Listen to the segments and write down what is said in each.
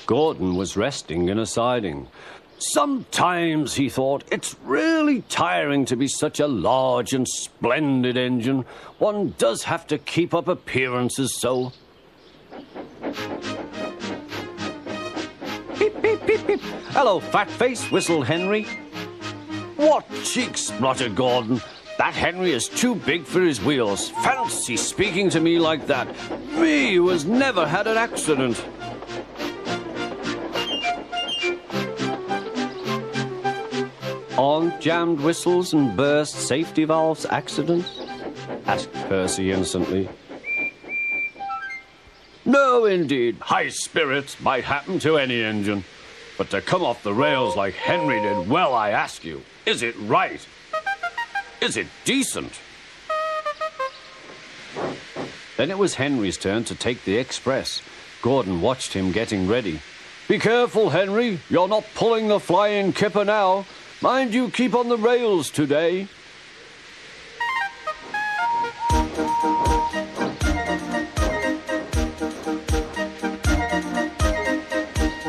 Gordon was resting in a siding. Sometimes, he thought, it's really tiring to be such a large and splendid engine. One does have to keep up appearances so. Beep, beep, beep, beep. Hello, fat face, whistled Henry. What cheeks, spluttered Gordon. That Henry is too big for his wheels. Fancy speaking to me like that. Me, who has never had an accident. Aren't jammed whistles and burst safety valves accidents? Asked Percy innocently. No, indeed. High spirits might happen to any engine. But to come off the rails like Henry did, well, I ask you, is it right? Is it decent? Then it was Henry's turn to take the express. Gordon watched him getting ready. Be careful, Henry. You're not pulling the flying kipper now. Mind you keep on the rails today.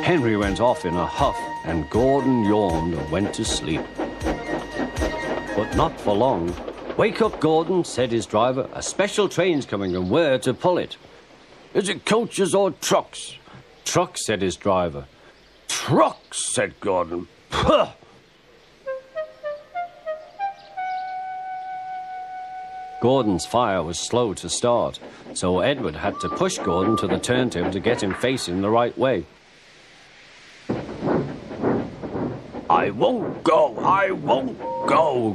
Henry went off in a huff, and Gordon yawned and went to sleep. But not for long. Wake up, Gordon, said his driver. A special train's coming, and we're to pull it. Is it coaches or trucks? Trucks, said his driver. Trucks, said Gordon. Puh! Gordon's fire was slow to start, so Edward had to push Gordon to the turntable to get him facing the right way. I won't go,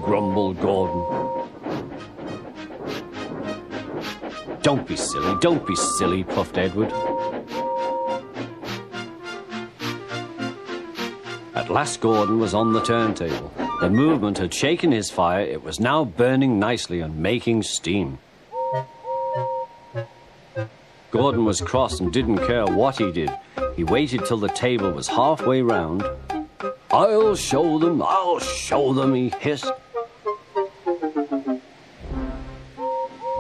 grumbled Gordon. Don't be silly, puffed Edward. At last Gordon was on the turntable. The movement had shaken his fire. It was now burning nicely and making steam. Gordon was cross and didn't care what he did. He waited till the table was halfway round. I'll show them, he hissed.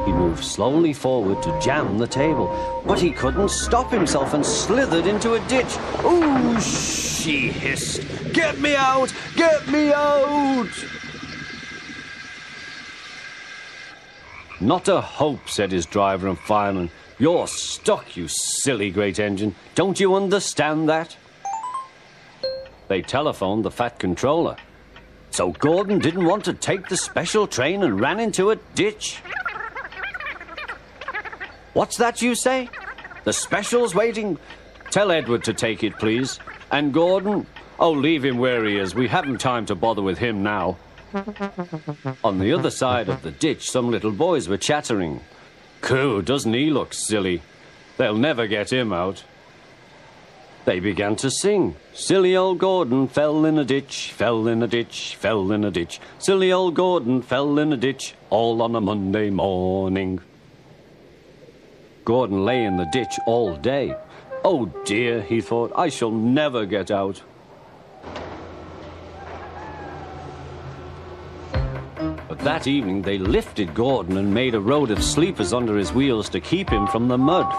He moved slowly forward to jam the table, but he couldn't stop himself and slithered into a ditch. Ooh, she hissed. Get me out! Get me out! Not a hope, said his driver and fireman. You're stuck, you silly great engine. Don't you understand that? They telephoned the Fat Controller. So Gordon didn't want to take the special train and ran into a ditch. What's that you say? The special's waiting. Tell Edward to take it, please. And Gordon? Oh, leave him where he is. We haven't time to bother with him now. On the other side of the ditch, some little boys were chattering. Coo, doesn't he look silly? They'll never get him out. They began to sing. Silly old Gordon fell in a ditch, fell in a ditch, fell in a ditch. Silly old Gordon fell in a ditch, all on a Monday morning. Gordon lay in the ditch all day. Oh dear, he thought, I shall never get out. But that evening they lifted Gordon and made a road of sleepers under his wheels to keep him from the mud.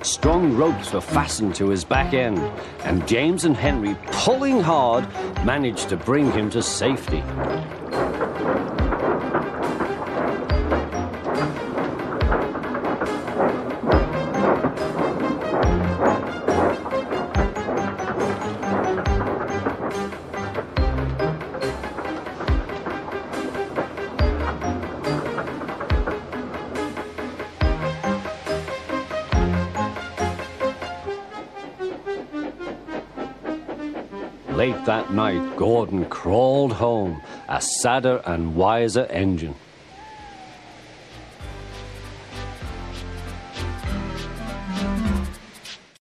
Strong ropes were fastened to his back end, and James and Henry, pulling hard, managed to bring him to safety. Late that night, Gordon crawled home, a sadder and wiser engine.